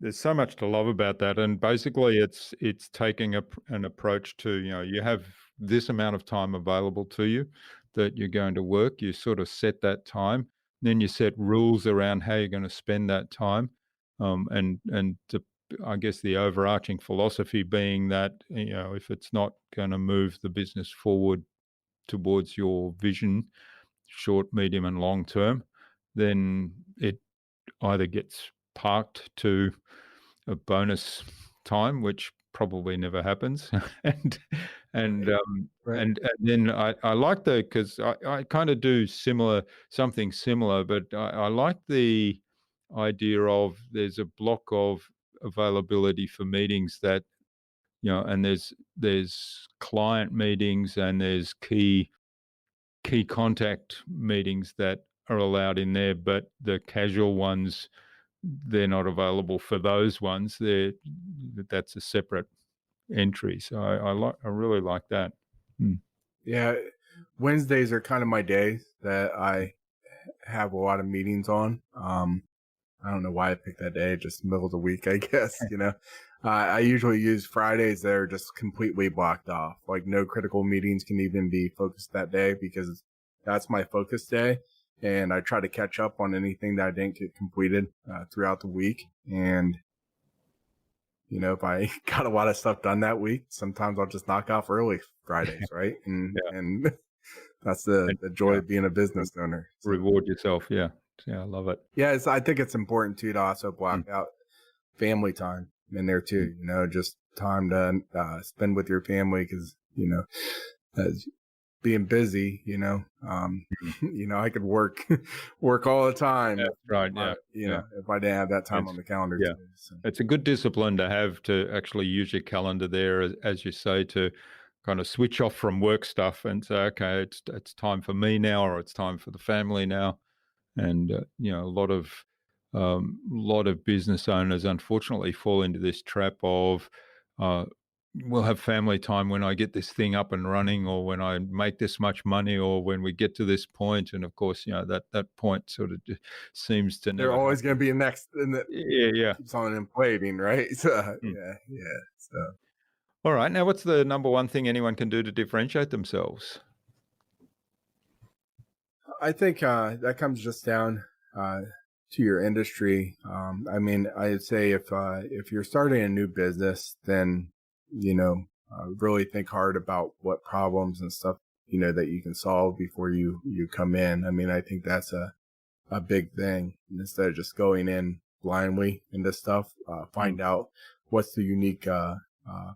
there's so much to love about that, and basically it's taking an approach to, you have this amount of time available to you that you're going to work. You sort of set that time. Then you set rules around how you're going to spend that time. I guess the overarching philosophy being that, if it's not going to move the business forward towards your vision, short, medium, and long term, then it either gets parked to a bonus time, which probably never happens, and and Right. um, Right. and then I like the because I kind of do something similar, but I like the idea of there's a block of availability for meetings that and there's client meetings and there's key contact meetings that are allowed in there, but the casual ones, they're not available for those ones. That's a separate entry. So I really like that. Mm. Yeah. Wednesdays are kind of my days that I have a lot of meetings on. I don't know why I picked that day, just middle of the week, I guess, I usually use Fridays that are just completely blocked off. Like no critical meetings can even be focused that day because that's my focus day. And I try to catch up on anything that I didn't get completed throughout the week. And, if I got a lot of stuff done that week, sometimes I'll just knock off early Fridays, right? Yeah. And that's the joy of being a business owner. So, Reward yourself. Yeah. Yeah, I love it. yeah, I think it's important too to also block Mm. out family time in there too, just time to spend with your family because, as being busy, I could work all the time. That's right. Yeah. If I didn't have that time on the calendar Yeah. too. So. It's a good discipline to have to actually use your calendar there, as you say, to kind of switch off from work stuff and say, okay, it's time for me now, or it's time for the family now. And a lot of business owners unfortunately fall into this trap of we'll have family time when I get this thing up and running, or when I make this much money, or when we get to this point. And of course, that point sort of seems to They're never always happen. going to be next, and it Yeah. keeps on inflating, right? So, Mm. yeah. So. All right. Now, what's the number one thing anyone can do to differentiate themselves? I think that comes just down to your industry. I'd say if you're starting a new business, then really think hard about what problems and stuff that you can solve before you come in. I think that's a big thing. Instead of just going in blindly into stuff, find out what's the unique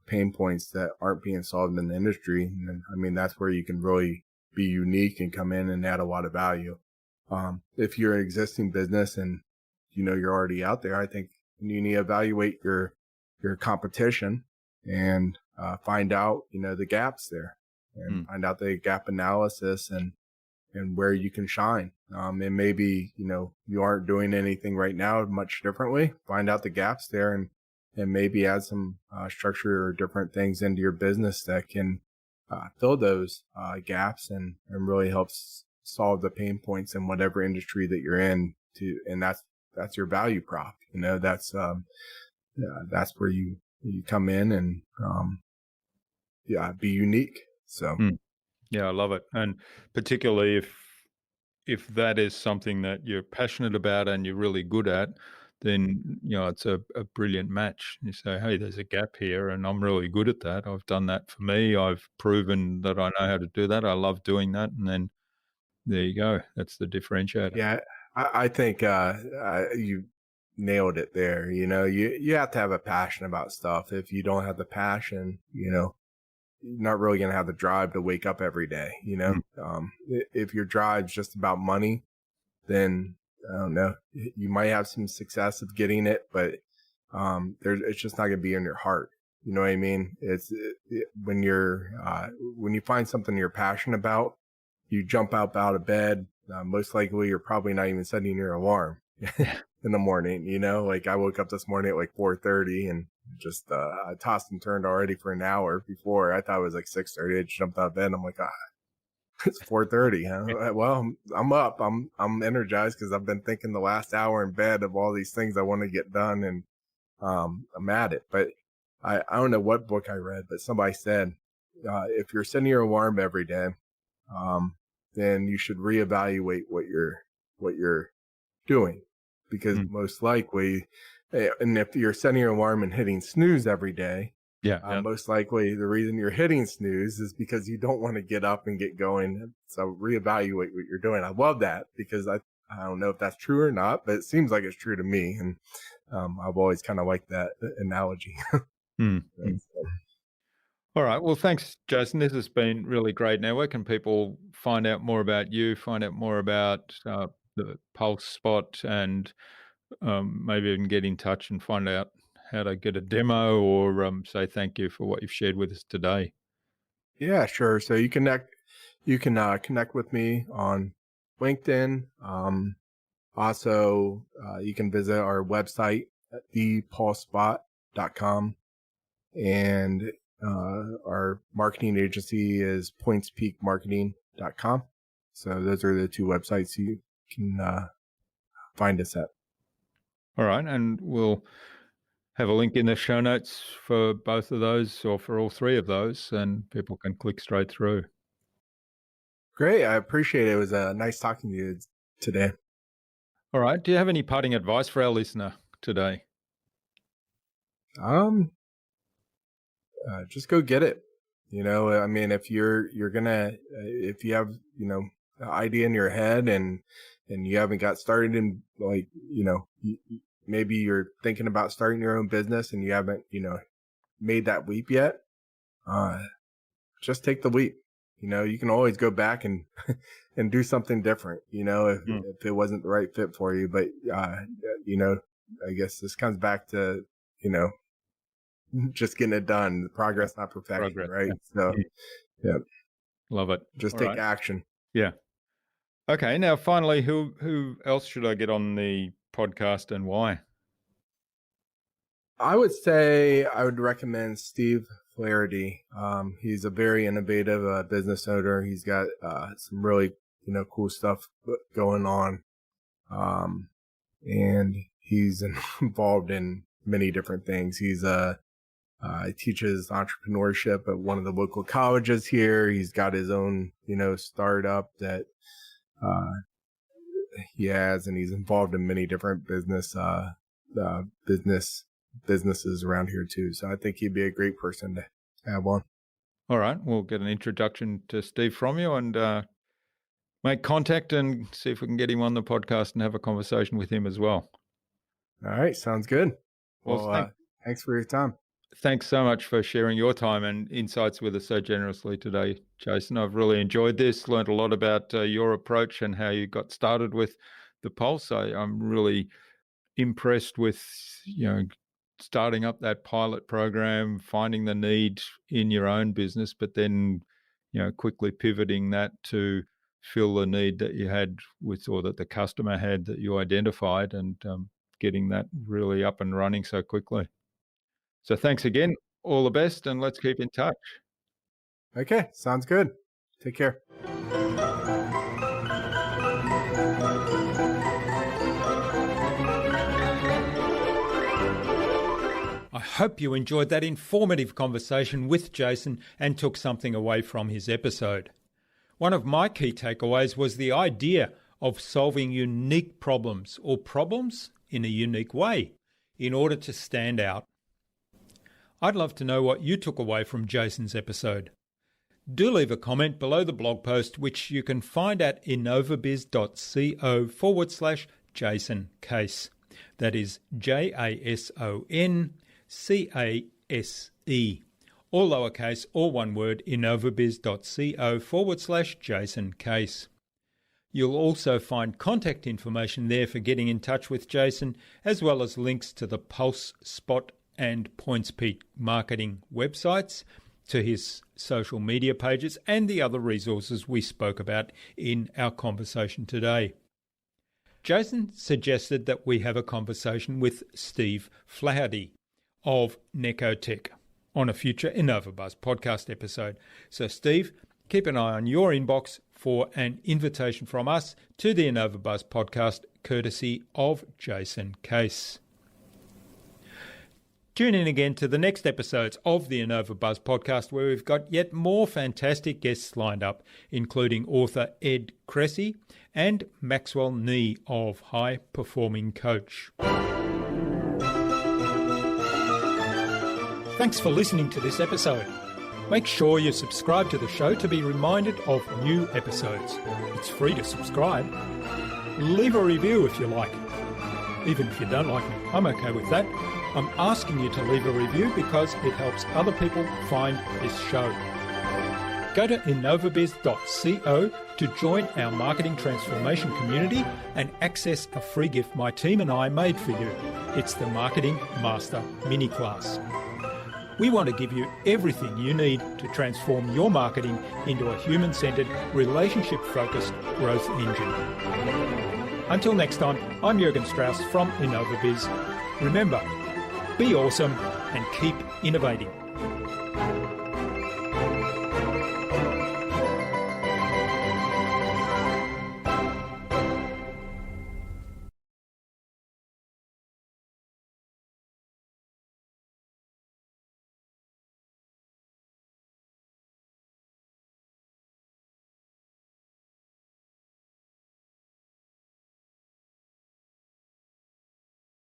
pain points that aren't being solved in the industry, and then, that's where you can really be unique and come in and add a lot of value. If you're an existing business and you're already out there, I think you need to evaluate your competition and find out the gaps there, and find out the gap analysis and where you can shine. And maybe you aren't doing anything right now much differently. Find out the gaps there and maybe add some structure or different things into your business that can fill those gaps and really helps solve the pain points in whatever industry that you're in. And that's your value prop. That's where you come in and be unique. So. Yeah, I love it. And particularly if that is something that you're passionate about and you're really good at, then it's a brilliant match. You say, hey, there's a gap here and I'm really good at that. I've done that for me. I've proven that I know how to do that. I love doing that. And then there you go. That's the differentiator. Yeah, I think you nailed it there. You have to have a passion about stuff. If you don't have the passion, you're not really going to have the drive to wake up every day. If your drive's just about money, then I don't know. You might have some success of getting it, but it's just not going to be in your heart. You know what I mean? When you find something you're passionate about, you jump up out of bed. Most likely, you're probably not even setting your alarm in the morning. Like I woke up this morning at like 4:30 and just I tossed and turned already for an hour before. I thought it was like 6:30. I jumped out of bed and I'm like, it's 4:30. Huh? Well, I'm up. I'm energized because I've been thinking the last hour in bed of all these things I want to get done, and I'm at it. But I don't know what book I read, but somebody said if you're setting your alarm every day, then you should reevaluate what you're doing, because most likely, and if you're setting your alarm and hitting snooze every day, most likely the reason you're hitting snooze is because you don't want to get up and get going. So reevaluate what you're doing. I love that, because I don't know if that's true or not, but it seems like it's true to me. And I've always kind of liked that analogy. All right. Well, thanks, Jason. This has been really great. Now, where can people find out more about you, find out more about the Pulse Spot, and maybe even get in touch and find out how to get a demo, or say thank you for what you've shared with us today? Yeah, sure. So you can connect with me on LinkedIn. Also, you can visit our website at thepulsespot.com, and our marketing agency is pointspeakmarketing.com. So those are the two websites you can find us at. All right. And we'll have a link in the show notes for both of those, or for all three of those, and people can click straight through. Great. I appreciate it. It was nice talking to you today. All right. Do you have any parting advice for our listener today? Just go get it. I mean, if you're gonna, if you have, an idea in your head and you haven't got started in, like, maybe you're thinking about starting your own business and you haven't, made that leap yet, just take the leap. You can always go back and do something different, if it wasn't the right fit for you. But, I guess this comes back to, just getting it done. Progress, not perfection, right? So, yeah. Love it. Just take action. Yeah. Okay. Now, finally, who else should I get on the podcast, and why? I would say I would recommend Steve Flaherty. He's a very innovative business owner. He's got some really, cool stuff going on. And he's involved in many different things. He teaches entrepreneurship at one of the local colleges here. He's got his own, startup that he has, and he's involved in many different businesses around here too. So I think he'd be a great person to have on. All right. We'll get an introduction to Steve from you, and make contact and see if we can get him on the podcast and have a conversation with him as well. All right. Sounds good. Well, thanks for your time. Thanks so much for sharing your time and insights with us so generously today, Jason. I've really enjoyed this, learned a lot about your approach and how you got started with the Pulse. I'm really impressed with, starting up that pilot program, finding the need in your own business, but then, quickly pivoting that to fill the need that you had with, or that the customer had, that you identified, and getting that really up and running so quickly. So thanks again. All the best, and let's keep in touch. Okay. Sounds good. Take care. I hope you enjoyed that informative conversation with Jason and took something away from his episode. One of my key takeaways was the idea of solving unique problems, or problems in a unique way, in order to stand out. I'd love to know what you took away from Jason's episode. Do leave a comment below the blog post, which you can find at innovabiz.co/Jason Case. That is JASONCASE, all lowercase, all one word, innovabiz.co/Jason Case. You'll also find contact information there for getting in touch with Jason, as well as links to the Pulse, Spot and Points Peak marketing websites, to his social media pages, and the other resources we spoke about in our conversation today. Jason suggested that we have a conversation with Steve Flaherty of Necotech on a future InnovaBuzz podcast episode. So Steve, keep an eye on your inbox for an invitation from us to the InnovaBuzz podcast, courtesy of Jason Case. Tune in again to the next episodes of the InnovaBuzz podcast, where we've got yet more fantastic guests lined up, including author Ed Cressy and Maxwell Nee of High Performing Coach. Thanks for listening to this episode. Make sure you subscribe to the show to be reminded of new episodes. It's free to subscribe. Leave a review if you like. Even if you don't like me, I'm okay with that. I'm asking you to leave a review because it helps other people find this show. Go to InnovaBuzz.co to join our marketing transformation community and access a free gift my team and I made for you. It's the Marketing Master Mini Class. We want to give you everything you need to transform your marketing into a human-centered, relationship-focused growth engine. Until next time, I'm Jürgen Strauss from InnovaBuzz. Remember, be awesome and keep innovating.